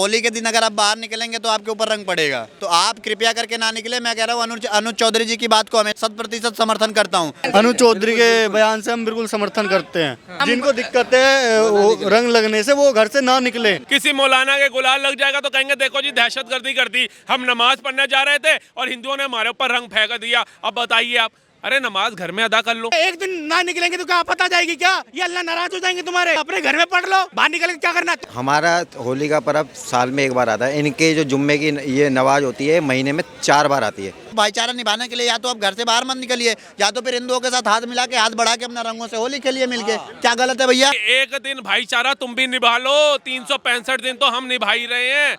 होली के दिन अगर आप बाहर निकलेंगे तो आपके ऊपर रंग पड़ेगा। तो आप कृपया करके ना निकले। मैं कह रहा हूँ अनुज चौधरी जी की बात को हमें 100% समर्थन करता हूँ। अनुज चौधरी के बयान से हम बिल्कुल समर्थन करते हैं। जिनको दिक्कत है वो रंग लगने से वो घर से ना निकले। किसी मौलाना के गुलाल लग जाएगा तो कहेंगे देखो जी दहशतगर्दी कर दी, हम नमाज पढ़ने जा रहे थे और हिंदुओं ने हमारे ऊपर रंग फेंक दिया। अब बताइए आप, अरे नमाज घर में अदा कर लो। एक दिन ना निकलेंगे तो क्या पता जाएगी क्या? ये अल्लाह नाराज हो जाएंगे तुम्हारे। अपने घर में पढ़ लो, बाहर निकल के क्या करना। हमारा होली का पर्व साल में एक बार आता है। इनके जो जुम्मे की ये नमाज होती है महीने में 4 बार आती है। भाईचारा निभाने के लिए या तो आप घर से बाहर मत निकलिए, या तो फिर हिंदुओं के साथ हाथ मिला के, हाथ बढ़ा के अपना रंगों से होली खेलिए मिलके। क्या गलत है भैया? एक दिन भाईचारा तुम भी निभा लो, 365 दिन तो हम निभा ही रहे हैं।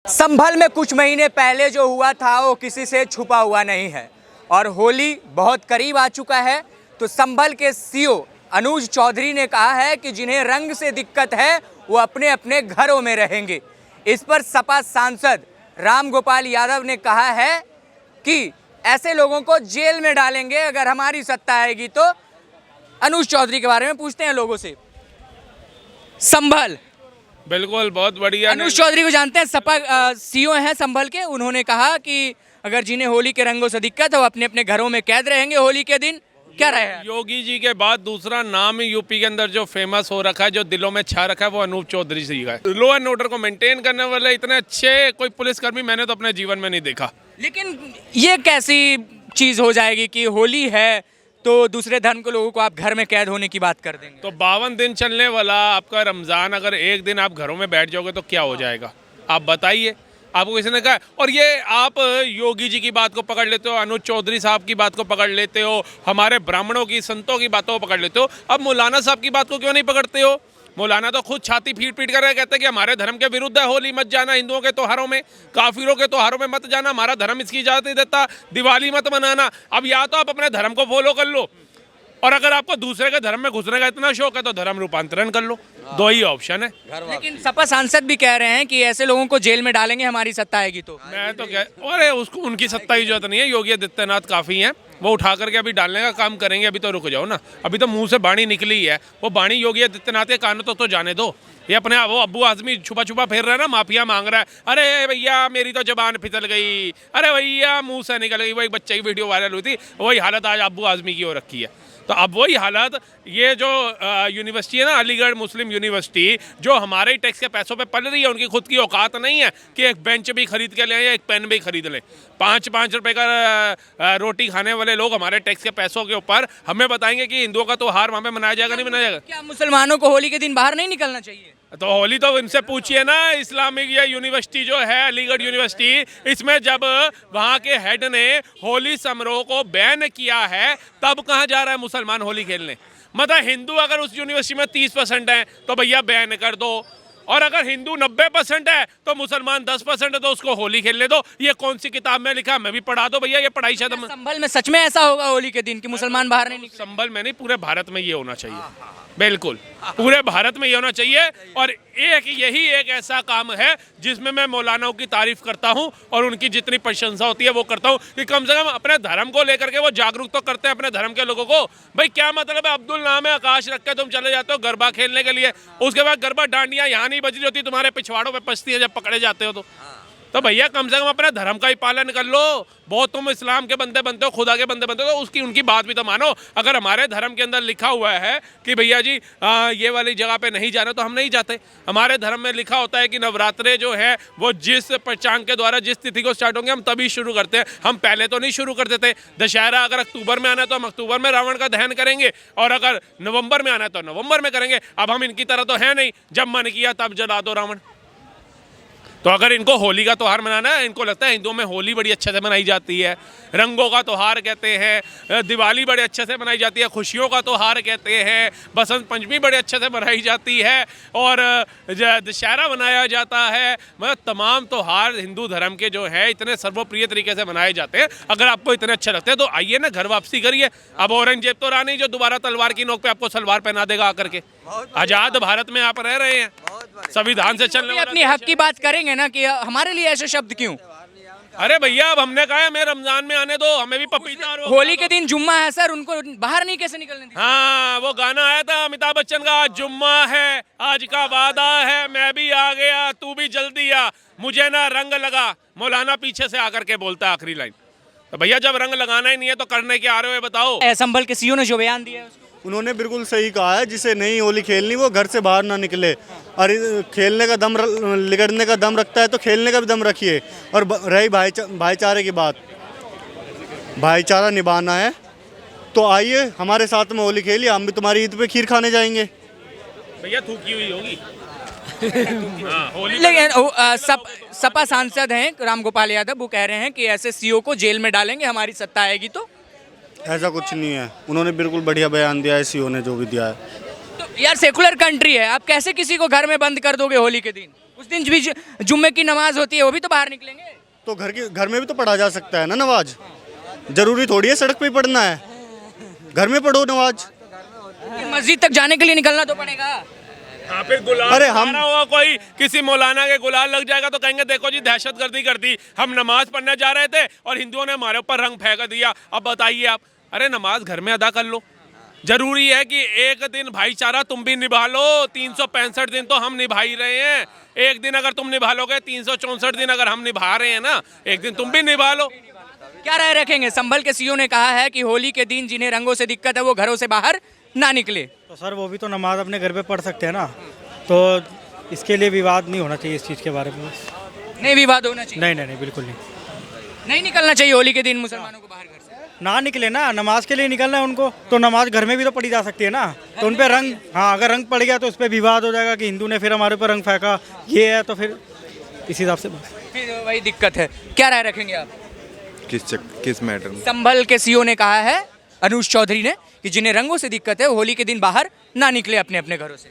संभल में कुछ महीने पहले जो हुआ था वो किसी से छुपा हुआ नहीं है और होली बहुत करीब आ चुका है। तो संभल के सीओ अनुज चौधरी ने कहा है कि जिन्हें रंग से दिक्कत है वो अपने अपने घरों में रहेंगे। इस पर सपा सांसद राम गोपाल यादव ने कहा है कि ऐसे लोगों को जेल में डालेंगे अगर हमारी सत्ता आएगी। तो अनुज चौधरी के बारे में पूछते हैं लोगों से। संभल, बिल्कुल, बहुत बढ़िया। अनुज चौधरी को जानते हैं, सपा सीओ हैं संभल के। उन्होंने कहा कि अगर जिन्हें होली के रंगों से दिक्कत है वो अपने अपने घरों में कैद रहेंगे होली के दिन। क्या रहे? योगी जी के बाद दूसरा नाम ही यूपी के अंदर जो फेमस हो रखा है, जो दिलों में छा रखा है, वो अनूप चौधरी जी का है। लॉ एंड ऑर्डर को मेंटेन करने वाले इतने अच्छे कोई पुलिसकर्मी मैंने तो अपने जीवन में नहीं देखा। लेकिन ये कैसी चीज हो जाएगी कि होली है तो दूसरे धर्म के लोगों को आप घर में कैद होने की बात कर देंगे? तो 52 दिन चलने वाला आपका रमजान, अगर एक दिन आप घरों में बैठ जाओगे तो क्या हो जाएगा? आप बताइए। आपको किसी ने कहा? और ये आप योगी जी की बात को पकड़ लेते हो, अनुज चौधरी साहब की बात को पकड़ लेते हो, हमारे ब्राह्मणों की, संतों की बातों को पकड़ लेते हो, अब मौलाना साहब की बात को क्यों नहीं पकड़ते हो? मौलाना तो खुद छाती पीट पीट कर कहते हैं कि हमारे धर्म के विरुद्ध है, होली मत जाना, हिंदुओं के त्योहारों में, काफिरों के त्योहारों में मत जाना, हमारा धर्म इसकी इजाजत नहीं देता, दिवाली मत मनाना। अब या तो आप अपने धर्म को फॉलो कर लो, और अगर आपको दूसरे के धर्म में घुसने का इतना शौक है तो धर्म रूपांतरण कर लो। दो ही ऑप्शन है। लेकिन सपा सांसद भी कह रहे हैं कि ऐसे लोगों को जेल में डालेंगे हमारी सत्ता आएगी तो। मैं तो अरे उसको उनकी सत्ता की जरूरत नहीं है, योगी आदित्यनाथ काफी हैं, वो उठा करके अभी डालने का काम करेंगे। अभी तो रुक जाओ ना, अभी तो मुंह से बाणी निकली है, वो बाणी योगी आदित्यनाथ के कानों तो जाने दो। ये अपने वो अब्बू आजमी छुपा छुपा फेर रहा है ना, माफिया मांग रहा है, अरे भैया मेरी तो जबान फिसल गई, अरे भैया मुंह से निकल गई। वही बच्चे की वीडियो वायरल हुई थी, वही हालत आज अब्बू आजमी की हो रखी है। तो अब वही हालत, ये जो यूनिवर्सिटी है ना, अलीगढ़ मुस्लिम यूनिवर्सिटी, जो हमारे ही टैक्स के पैसों पे पल रही है, उनकी खुद की औकात नहीं है कि एक बेंच भी खरीद के लें या एक पेन भी खरीद लें। 5-5 रुपए का रोटी खाने वाले लोग हमारे टैक्स के पैसों के ऊपर हमें बताएंगे कि हिंदुओं का त्योहार वहाँ पे मनाया जाएगा, नहीं मनाया जाएगा? क्या मुसलमानों को होली के दिन बाहर नहीं निकलना चाहिए? तो होली तो इनसे पूछिए ना। इस्लामिक ये यूनिवर्सिटी जो है अलीगढ़ यूनिवर्सिटी, इसमें जब वहाँ के हेड ने होली समारोह को बैन किया है तब कहाँ जा रहा है मुसलमान होली खेलने? मतलब हिंदू अगर उस यूनिवर्सिटी में 30% है तो भैया बैन कर दो, और अगर हिंदू 90% है तो मुसलमान 10% है तो उसको होली खेलने दो। ये कौन सी किताब में लिखा? मैं भी पढ़ा दो भैया, ये पढ़ाई शायद। संभल में सच में ऐसा होगा होली के दिन कि मुसलमान बाहर नहीं निकले? संभल में नहीं, पूरे भारत में ये होना चाहिए। बिल्कुल पूरे भारत में ये होना चाहिए। और यही एक ऐसा काम है जिसमें मैं मौलानाओं की तारीफ करता हूं और उनकी जितनी प्रशंसा होती है वो करता हूं कि कम से कम अपने धर्म को लेकर के वो जागरूक तो करते हैं अपने धर्म के लोगों को। भाई क्या मतलब है, अब्दुल नाम है, आकाश रख के तुम चले जाते हो गरबा खेलने के लिए, उसके बाद गरबा डांडियां यहाँ नहीं बज रही होती, तुम्हारे पिछवाड़ों पे पछती है जब पकड़े जाते हो तो भैया कम से कम अपने धर्म का ही पालन कर लो। बहुत तुम इस्लाम के बंदे बनते हो, खुदा के बंदे बनते हो, तो उसकी उनकी बात भी तो मानो। अगर हमारे धर्म के अंदर लिखा हुआ है कि भैया जी ये वाली जगह पे नहीं जाना तो हम नहीं जाते। हमारे धर्म में लिखा होता है कि नवरात्रे जो है वो जिस पंचांग के द्वारा जिस तिथि को स्टार्ट होंगे हम तभी शुरू करते हैं, हम पहले तो नहीं शुरू करते थे। दशहरा अगर अक्टूबर में आना है तो हम अक्टूबर में रावण का दहन करेंगे, और अगर नवंबर में आना है तो नवंबर में करेंगे। अब हम इनकी तरह तो है नहीं, जब मन किया तब जला दो रावण। तो अगर इनको होली का त्यौहार मनाना है, इनको लगता है हिंदुओं में होली बड़ी अच्छे से मनाई जाती है, रंगों का त्यौहार कहते हैं, दिवाली बड़े अच्छे से मनाई जाती है, खुशियों का त्यौहार कहते हैं, बसंत पंचमी बड़े अच्छे से मनाई जाती है, और दशहरा मनाया जाता है। मतलब तमाम त्यौहार हिंदू धर्म के जो है इतने सर्वप्रिय तरीके से मनाए जाते हैं। अगर आपको इतने अच्छे लगते हैं तो आइए ना, घर वापसी करिए। अब औरंगजेब तो रहा नहीं जो दोबारा तलवार की नोक पे आपको सलवार पहना देगा आकर के। आजाद भारत में आप रह रहे हैं, संविधान से चलने वाला अपनी हक की बात करेंगे ना कि हमारे लिए ऐसे शब्द क्यों? अरे भैया अब हमने कहा है हमें रमजान में आने दो, हमें भी पपीता और वो होली के दिन जुम्मा है सर, उनको बाहर नहीं कैसे निकलने दिया? हाँ वो गाना आया था अमिताभ बच्चन का, आज जुम्मा है आज का वादा है, मैं भी आ गया तू भी जल्दी आ, मुझे ना रंग लगा, मौलाना पीछे से आकर के बोलता है आखिरी लाइन। तो भैया जब रंग लगाना ही नहीं है तो करने के आ रहे हो बताओ। संभल के सीओ ने जो बयान दिया है उसको उन्होंने बिल्कुल सही कहा है, जिसे नहीं होली खेलनी वो घर से बाहर ना निकले, और खेलने का दम लिगड़ने का दम रखता है तो खेलने का भी दम रखिए। और रही भाईचारे की बात, भाईचारा निभाना है तो आइए हमारे साथ में होली खेलिए, हम भी तुम्हारी ईद पे खीर खाने जाएंगे। भैया थूकी हुई होगी। हाँ, होली लेकिन सपा सांसद हैं रामगोपाल यादव, वो कह रहे हैं कि ऐसे सीओ को जेल में डालेंगे हमारी सत्ता आएगी तो। ऐसा कुछ नहीं है, उन्होंने बिल्कुल बढ़िया बयान दिया है सीओ ने जो भी दिया है। तो यार सेकुलर कंट्री है, आप कैसे किसी को घर में बंद कर दोगे होली के दिन? उस दिन भी जुम्मे की नमाज होती है, वो भी तो बाहर निकलेंगे। तो घर में भी तो पढ़ा जा सकता है ना नमाज, जरूरी थोड़ी है सड़क पे ही पढ़ना है, घर में पढ़ो नमाज। मस्जिद तक जाने के लिए निकलना तो पड़ेगा। हाँ फिर गुलाल अरे मारा हुआ कोई किसी मौलाना के गुलाल लग जाएगा तो कहेंगे देखो जी दहशतगर्दी कर दी, हम नमाज पढ़ने जा रहे थे और हिंदुओं ने हमारे ऊपर रंग फेंक दिया। अब बताइए आप, अरे नमाज घर में अदा कर लो। जरूरी है कि एक दिन भाईचारा तुम भी निभा लो, 365 दिन तो हम निभा ही रहे हैं, एक दिन अगर तुम निभा लोगे 364 दिन अगर हम निभा रहे हैं ना, एक दिन तुम भी निभा लो। क्या राय रखेंगे? संभल के सीओ ने कहा है कि होली के दिन जिन्हें रंगों से दिक्कत है वो घरों से बाहर ना निकले। तो सर वो भी तो नमाज अपने घर पे पढ़ सकते हैं ना, तो इसके लिए विवाद नहीं होना चाहिए इस चीज़ के बारे में। नहीं विवाद होना चाहिए। नहीं बिल्कुल नहीं, नहीं निकलना चाहिए होली के दिन मुसलमानों को बाहर घर से। ना निकले ना, नमाज के लिए निकलना है उनको, तो नमाज घर में भी तो पढ़ी जा सकती है ना। तो उन पे रंग, हाँ अगर रंग पड़ गया तो उस पर विवाद हो जाएगा कि हिंदू ने फिर हमारे ऊपर रंग फेंका, ये है तो फिर इस हिसाब से फिर वही दिक्कत है। क्या राय रखेंगे आप? किस मैटर में? संभल के सीओ ने कहा है अनुज चौधरी ने कि जिन्हें रंगों से दिक्कत है होली के दिन बाहर ना निकले अपने अपने घरों से।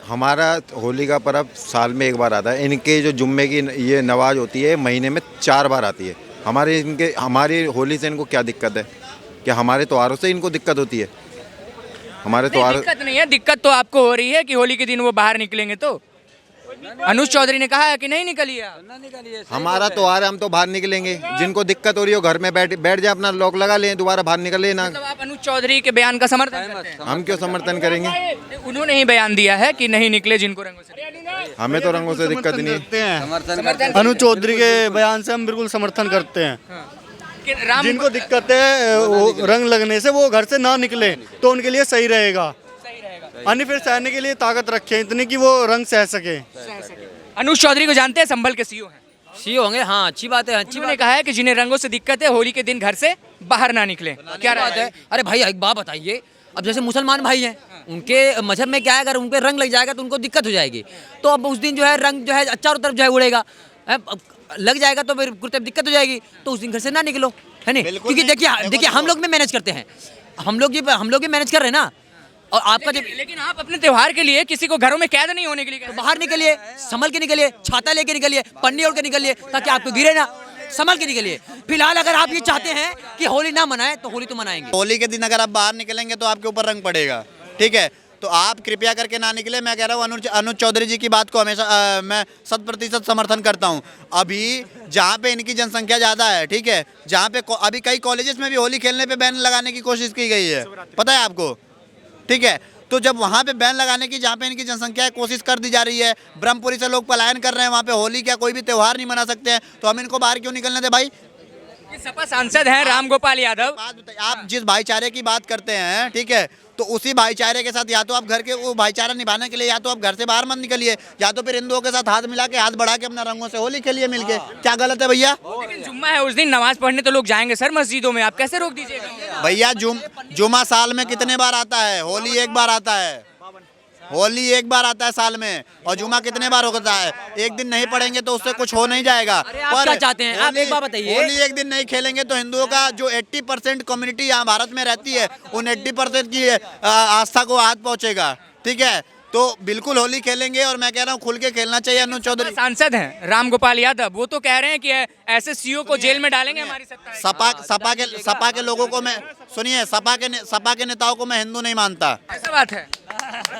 हमारा होली का पर्व साल में एक बार आता है, इनके जो जुम्मे की ये नमाज होती है महीने में 4 बार आती है। हमारी होली से इनको क्या दिक्कत है? क्या हमारे त्योहारों से इनको दिक्कत होती है? हमारे त्योहार दिक्कत नहीं है, दिक्कत तो आपको हो रही है कि होली के दिन वो बाहर निकलेंगे तो। अनुज चौधरी ने कहा है कि नहीं निकलिए आप। हमारा त्योहार है, हम तो बाहर निकलेंगे। जिनको दिक्कत हो रही हो घर में बैठ जाए, अपना लॉक लगा लें, दोबारा बाहर निकले ना। मतलब आप अनुज चौधरी के बयान का समर्थन करते हैं? हम क्यों समर्थन करेंगे? उन्होंने ही बयान दिया है कि नहीं निकले जिनको रंगों से। हमें तो रंगों से दिक्कत नहीं है। अनुज चौधरी के बयान से हम बिल्कुल समर्थन करते हैं। राम जिनको दिक्कत है वो रंग लगने से वो घर से ना निकले तो उनके लिए सही रहेगा, अन्य फिर सहने के लिए ताकत रखें इतनी कि वो रंग सह सके। अनुज चौधरी को जानते हैं, संभल के सीओ हैं। सीओ होंगे, हाँ अच्छी बात है, अच्छी उन्होंने कहा है कि जिन्हें रंगों से दिक्कत है होली के दिन घर से बाहर ना निकले। क्या बात है। अरे भाई एक बात बताइए, अब जैसे मुसलमान भाई हैं, उनके मजहब में क्या है, अगर उन पे रंग लग जाएगा तो उनको दिक्कत हो जाएगी। तो अब उस दिन जो है रंग जो है चारों तरफ जो है उड़ेगा, लग जाएगा तो फिर दिक्कत हो जाएगी, तो उस दिन घर से ना निकलो, है नहीं? क्योंकि देखिए हम लोग में मैनेज करते हैं, हम लोग भी मैनेज कर रहे हैं ना। और आपका लेकिन आप अपने त्योहार के लिए किसी को घरों में कैद नहीं होने के लिए तो बाहर निकलिए, संभल के निकलिए, छाता लेके निकलिए, पन्नी ओढ़ के निकलिए, ताकि आपको गिरे ना, संभल के निकलिए। फिलहाल अगर आप ये चाहते हैं कि होली ना मनाएं तो होली तो मनाएंगे। होली के दिन अगर आप बाहर निकलेंगे तो आपके ऊपर रंग पड़ेगा, ठीक है? तो आप कृपया करके ना निकले। मैं कह रहा हूँ अनुज चौधरी जी की बात को हमेशा मैं 100% समर्थन करता हूँ। अभी जहाँ पे इनकी जनसंख्या ज़्यादा है, ठीक है, जहाँ पे अभी कई कॉलेजेस में भी होली खेलने पे बैन लगाने की कोशिश की गई है, पता है आपको, ठीक है? तो जब वहाँ पे बैन लगाने की, जहाँ पे इनकी जनसंख्या है, कोशिश कर दी जा रही है, ब्रह्मपुरी से लोग पलायन कर रहे हैं, वहाँ पे होली क्या कोई भी त्यौहार नहीं मना सकते हैं, तो हम इनको बाहर क्यों निकलने दें भाई? सपा सांसद हैं रामगोपाल यादव। बात बताइए, आप जिस भाईचारे की बात करते हैं, ठीक है, तो उसी भाईचारे के साथ या तो आप घर के वो भाईचारा निभाने के लिए या तो आप घर से बाहर मत निकलिए, या तो फिर हिंदुओं के साथ हाथ मिला के, हाथ बढ़ा के अपना रंगों से होली खेलिए मिलके। क्या गलत है भैया? लेकिन जुम्मा है, उस दिन नमाज पढ़ने तो लोग जाएंगे सर मस्जिदों में, आप कैसे रोक दीजिएगा? भैया जुमा साल में कितने बार आता है? होली एक बार आता है, होली एक बार आता है साल में, और जुमा कितने बार होता है? एक दिन नहीं पढ़ेंगे तो उससे कुछ हो नहीं जाएगा। अरे आप क्या चाहते हैं? आप एक बात बताइए। होली एक दिन नहीं खेलेंगे तो हिंदुओं का जो 80% कम्युनिटी यहाँ भारत में रहती है, उन 80% की आस्था को हाथ पहुँचेगा, ठीक है? तो बिल्कुल होली खेलेंगे, और मैं कह रहा हूँ खुल के खेलना चाहिए। अनुज चौधरी सांसद हैं रामगोपाल यादव, वो तो कह रहे हैं कि ऐसे सीओ को जेल में डालेंगे हमारी सत्ता। सपा के लोगों को मैं, सुनिए, सपा के नेताओं को मैं हिंदू नहीं मानता। ऐसा बात है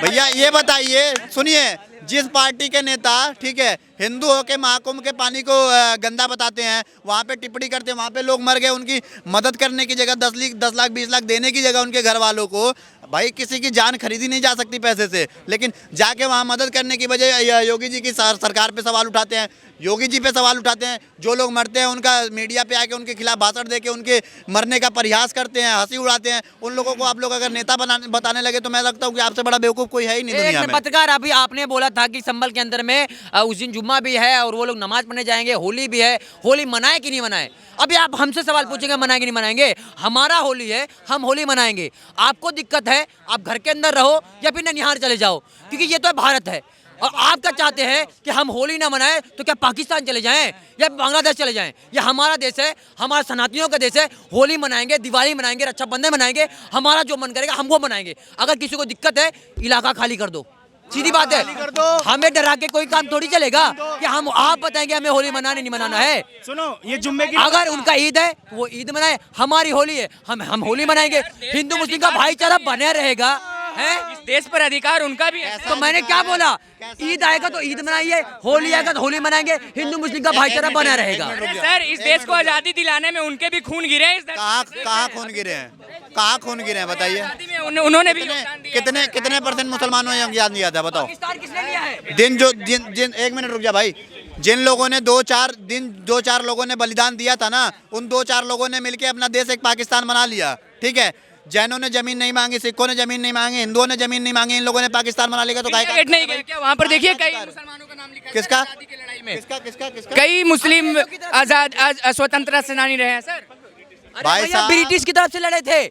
भैया ये बताइए, सुनिए, जिस पार्टी के नेता, ठीक है, हिंदू होके महाकुंभ के पानी को गंदा बताते हैं, वहाँ पे टिप्पणी करते हैं, वहाँ पे लोग मर गए, उनकी मदद करने की जगह 10 लाख 20 लाख देने की जगह उनके घर वालों को, भाई किसी की जान खरीदी नहीं जा सकती पैसे से, लेकिन जाके वहाँ मदद करने की बजाय योगी जी की सरकार पे सवाल उठाते हैं, योगी जी पे सवाल उठाते हैं। जो लोग मरते हैं उनका मीडिया पे आके उनके खिलाफ भाषण देके उनके मरने का प्रयास करते हैं, हंसी उड़ाते हैं। उन लोगों को आप लोग अगर नेता बताने लगे तो मैं लगता हूँ कि आपसे बड़ा बेवकूफ़ कोई है ही नहीं दुनिया में। पत्रकार, अभी आपने बोला था कि संभल के अंदर में उस दिन जुम्मा भी है और वो लोग नमाज पढ़ने जाएंगे, होली भी है, होली मनाए कि नहीं मनाए? अभी आप हमसे सवाल पूछेंगे मनाए कि नहीं मनाएंगे? हमारा होली है, हम होली मनाएंगे। आपको दिक्कत है, आप घर के अंदर रहो या फिर ननिहाल चले जाओ, क्योंकि ये तो भारत है। और आप क्या चाहते हैं कि हम होली ना मनाएं तो क्या पाकिस्तान चले जाएं या बांग्लादेश चले जाएं? ये हमारा देश है, हमारा सनातनियों का देश है। होली मनाएंगे, दिवाली मनाएंगे, रक्षाबंधन मनाएंगे, हमारा जो मन करेगा हम वो मनाएंगे। अगर किसी को दिक्कत है, इलाका खाली कर दो, सीधी बात है। हमें डरा के कोई काम थोड़ी चलेगा कि हम आप बताएंगे हमें होली मनाने नहीं मनाना है। सुनो, ये जुम्मे की अगर उनका ईद है वो ईद मनाए, हमारी होली है, हम होली मनाएंगे। हिंदू मुस्लिम का भाईचारा बने रहेगा है। इस देश पर अधिकार उनका भी है। तो मैंने क्या बोला, ईद आएगा तो ईद मनाइए, होली आएगा तो होली मनाएंगे, हिंदू मुस्लिम का भाईचारा बना रहेगा। सर, इस देश को आजादी दिलाने में उनके भी खून गिरे हैं। कहाँ खून गिरे हैं? कहाँ खून गिरे हैं बताइए? आजादी में उन्होंने भी योगदान दिया है। कितने परसेंट मुसलमानों ने योगदान दिया था बताओ? पाकिस्तान किसने लिया है? जिन एक मिनट रुक जा भाई, जिन लोगों ने 2-4 लोगों ने बलिदान दिया था ना, उन 2-4 लोगों ने मिलके अपना देश एक पाकिस्तान बना लिया, ठीक है। जैनों ने जमीन नहीं मांगी, सिखों ने जमीन नहीं मांगी, हिंदुओं ने जमीन नहीं मांगी, इन लोगों ने पाकिस्तान बना लिया। तो गेट नहीं गए क्या? वहाँ पर देखिए कई मुसलमानों का नाम लिखा है किसका? आजादी की लड़ाई में। किसका? कई मुस्लिम आजाद स्वतंत्रता सेनानी रहे हैं सर। भाई साहब, ब्रिटिश की तरफ से लड़े थे,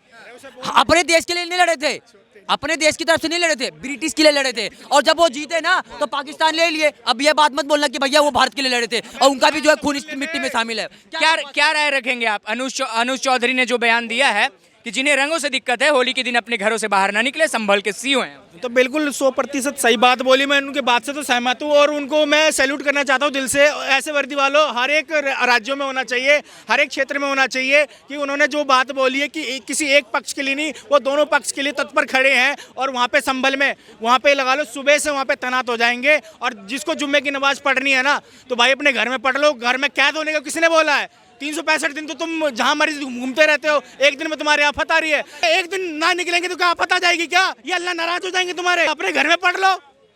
अपने देश के लिए नहीं लड़े थे, अपने देश की तरफ से नहीं लड़े थे, ब्रिटिश के लिए लड़े थे। और जब वो जीते ना तो पाकिस्तान ले लिए। अब ये बात मत बोलना कि भैया वो भारत के लिए लड़े थे और उनका भी जो है खून इस मिट्टी में शामिल है। क्या राय रखेंगे आप? अनुज चौधरी ने जो बयान दिया है कि जिन्हें रंगों से दिक्कत है होली के दिन अपने घरों से बाहर ना निकले, संभल के सीओ हैं। तो बिल्कुल 100% सही बात बोली। मैं उनके बात से तो सहमत हूँ और उनको मैं सैल्यूट करना चाहता हूँ दिल से। ऐसे वर्दी वालों हर एक राज्यों में होना चाहिए, हर एक क्षेत्र में होना चाहिए कि उन्होंने जो बात बोली है कि किसी एक पक्ष के लिए नहीं, वो दोनों पक्ष के लिए तत्पर खड़े हैं। और वहाँ पे संभल में वहाँ पे लगा लो, सुबह से वहाँ पे तैनात हो जाएंगे। और जिसको जुम्मे की नमाज पढ़नी है ना, तो भाई अपने घर में पढ़ लो। घर में कैद होने का किसने बोला है? 365 दिन तो तुम जहाँ मर्जी घूमते रहते हो, एक दिन में तुम्हारे आफत आ रही है। एक दिन ना निकलेंगे तो क्या आफत आ जाएगी क्या? ये अल्लाह नाराज हो जाएंगे तुम्हारे। अपने घर में पढ़ लो,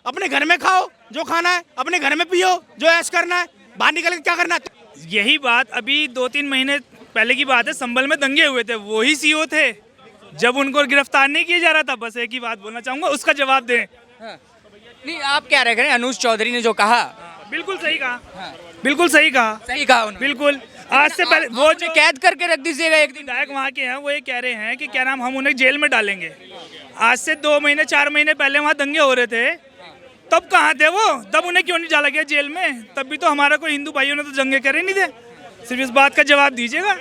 अपने घर में खाओ जो खाना है, अपने घर में पियो जो ऐश करना है, बाहर निकल के क्या करना है? यही बात अभी 2-3 महीने पहले की बात है, संभल में दंगे हुए थे, वही सीओ थे जब उनको गिरफ्तार नहीं किया जा रहा था। बस एक ही बात बोलना चाहूंगा, उसका जवाब दें। नहीं, आप क्या रह गए? अनुज चौधरी ने जो कहा बिल्कुल सही कहा, बिल्कुल सही कहा, सही कहा उन्होंने। बिल्कुल। आज से पहले वो जो कैद करके रख दीजिएगा एक दिन। विधायक वहाँ के हैं, वो ये कह रहे हैं कि क्या नाम, हम उन्हें जेल में डालेंगे। आज से 2 महीने 4 महीने पहले वहाँ दंगे हो रहे थे, तब कहाँ थे वो? तब उन्हें क्यों नहीं डाला गया जेल में? तब भी तो हमारा कोई हिंदू भाइयों ने तो दंगे करे नहीं थे। सिर्फ इस बात का जवाब दीजिएगा।